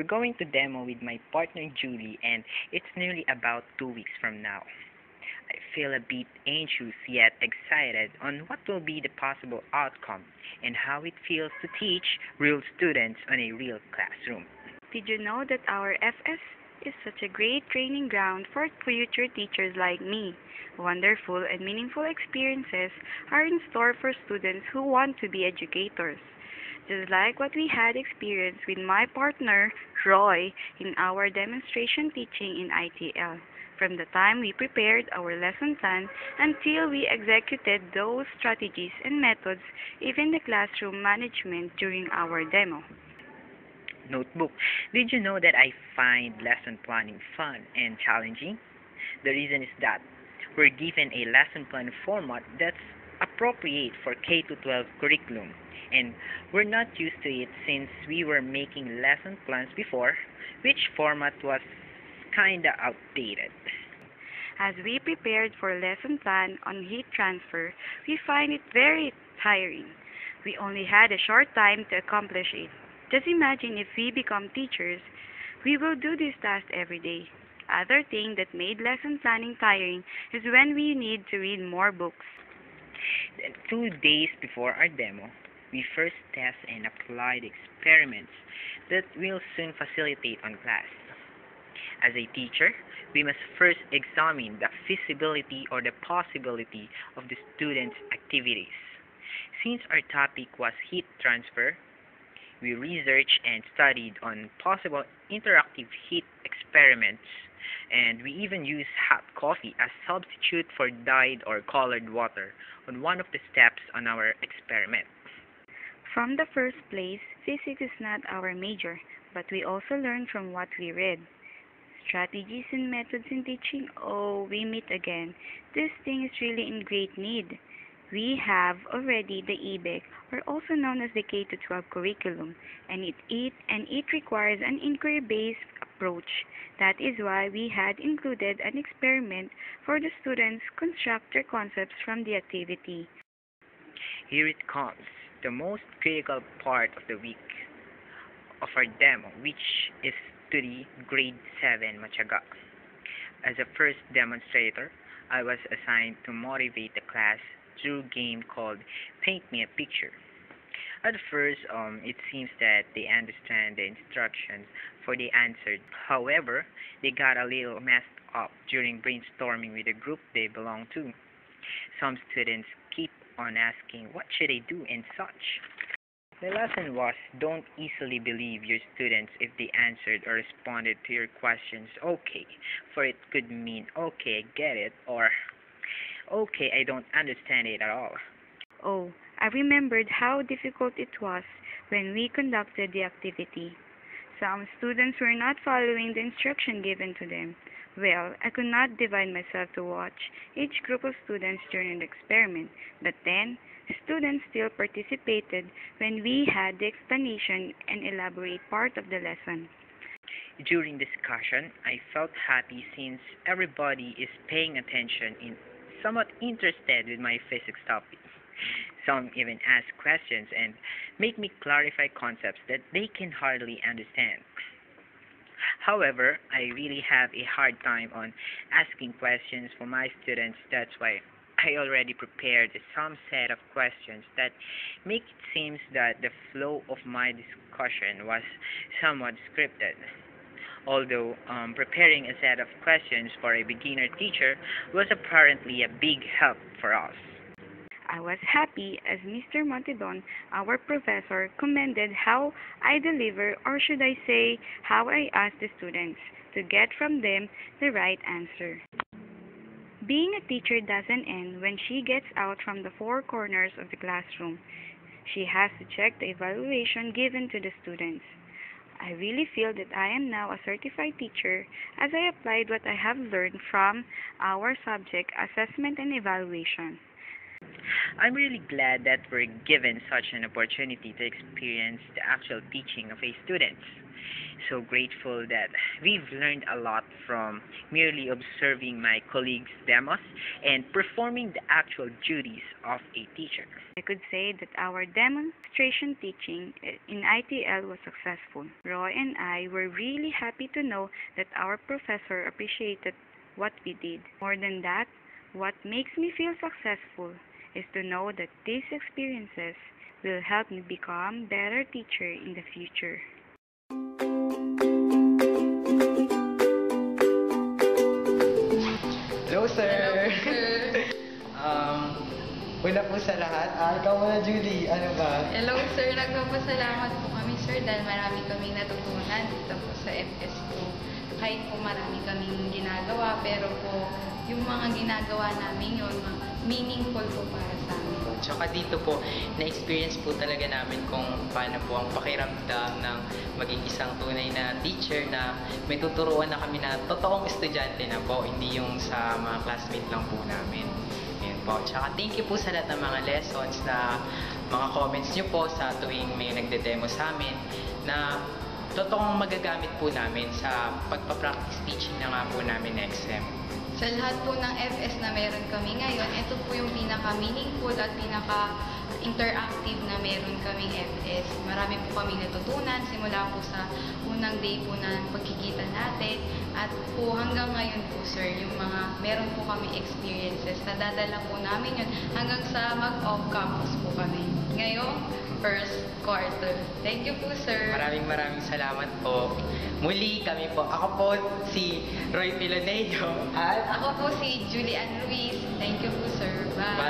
going to demo with my partner Julie, and it's nearly about 2 weeks from now. I feel a bit anxious yet excited on what will be the possible outcome and how it feels to teach real students on a real classroom. Did you know that our FS is such a great training ground for future teachers like me? Wonderful and meaningful experiences are in store for students who want to be educators. Just like what we had experienced with my partner, Roy, in our demonstration teaching in ITL. From the time we prepared our lesson plan until we executed those strategies and methods, even the classroom management during our demo. Notebook. Did you know that I find lesson planning fun and challenging? The reason is that we're given a lesson plan format that's appropriate for K to 12 curriculum, and we're not used to it since we were making lesson plans before, which format was kinda outdated. As we prepared for lesson plan on heat transfer, we find it very tiring. We only had a short time to accomplish it. Just imagine if we become teachers, we will do this task every day. Other thing that made lesson planning tiring is when we need to read more books. Then 2 days before our demo, we first test and apply the experiments that will soon facilitate on class. As a teacher, we must first examine the feasibility or the possibility of the students' activities. Since our topic was heat transfer, we researched and studied on possible interactive heat experiments, and we even used hot coffee as substitute for dyed or colored water on one of the steps on our experiment. From the first place, physics is not our major, but we also learn from what we read. Strategies and methods in teaching, oh, we meet again. This thing is really in great need. We have already the EBEC, or also known as the K to 12 curriculum, and it requires an inquiry-based approach. That is why we had included an experiment for the students construct their concepts from the activity. Here it comes, the most critical part of the week of our demo, which is to the grade 7 Machaga. As a first demonstrator, I was assigned to motivate the class through a game called Paint Me a Picture. At first, it seems that they understand the instructions for the answer. However, they got a little messed up during brainstorming with the group they belong to. Some students keep on asking what should I do and such. The lesson was don't easily believe your students if they answered or responded to your questions okay, for it could mean okay, I get it, or okay, I don't understand it at all. Oh, I remembered how difficult it was when we conducted the activity. Some students were not following the instruction given to them. Well, I could not divide myself to watch each group of students during the experiment, but then students still participated when we had the explanation and elaborate part of the lesson. During discussion, I felt happy since everybody is paying attention and somewhat interested with my physics topic. Some even ask questions and make me clarify concepts that they can hardly understand. However, I really have a hard time on asking questions for my students. That's why I already prepared some set of questions that make it seem that the flow of my discussion was somewhat scripted. Although preparing a set of questions for a beginner teacher was apparently a big help for us. I was happy as Mr. Montedon, our professor, commended how I deliver, or should I say, how I ask the students to get from them the right answer. Being a teacher doesn't end when she gets out from the four corners of the classroom. She has to check the evaluation given to the students. I really feel that I am now a certified teacher as I applied what I have learned from our subject assessment and evaluation. I'm really glad that we're given such an opportunity to experience the actual teaching of a student. so grateful that we've learned a lot from merely observing my colleagues' demos and performing the actual duties of a teacher. I could say that our demonstration teaching in ITL was successful. Roy and I were really happy to know that our professor appreciated what we did. More than that, what makes me feel successful is to know that these experiences will help me become better teacher in the future. Hello, sir! Una po sa lahat, ikaw muna, Julie. Ano ba? Hello sir, nagpapasalamat po kami sir dahil marami kaming natutunan dito po sa FS po. Kahit po marami kaming ginagawa, pero po yung mga ginagawa namin yun, meaningful po para sa amin. Tsaka dito po, na-experience po talaga namin kung paano po ang pakiramdam ng maging isang tunay na teacher na may tuturuan na kami na totoong estudyante na po, hindi yung sa mga classmate lang po namin. Ayun po. Tsaka thank you po sa lahat ng mga lessons na mga comments nyo po sa tuwing may nagde-demo sa amin na totoong magagamit po namin sa pagpa-practice teaching na nga po namin next sem. Sa lahat po ng FS na meron kami ngayon, ito po yung pinaka-meaningful at pinaka-interactive na meron kaming FS. Marami po kaming natutunan simula po sa unang day po na pagkikita natin at po hanggang ngayon po sir, yung mga meron po kami experiences na dadala po namin yun hanggang sa mag-off campus po kami. Ngayon, first quarter. Thank you po sir. Maraming salamat po. Muli kami po. Ako po si Roy Piloneo at Ako po si Julian Ruiz. Thank you po sir. Bye.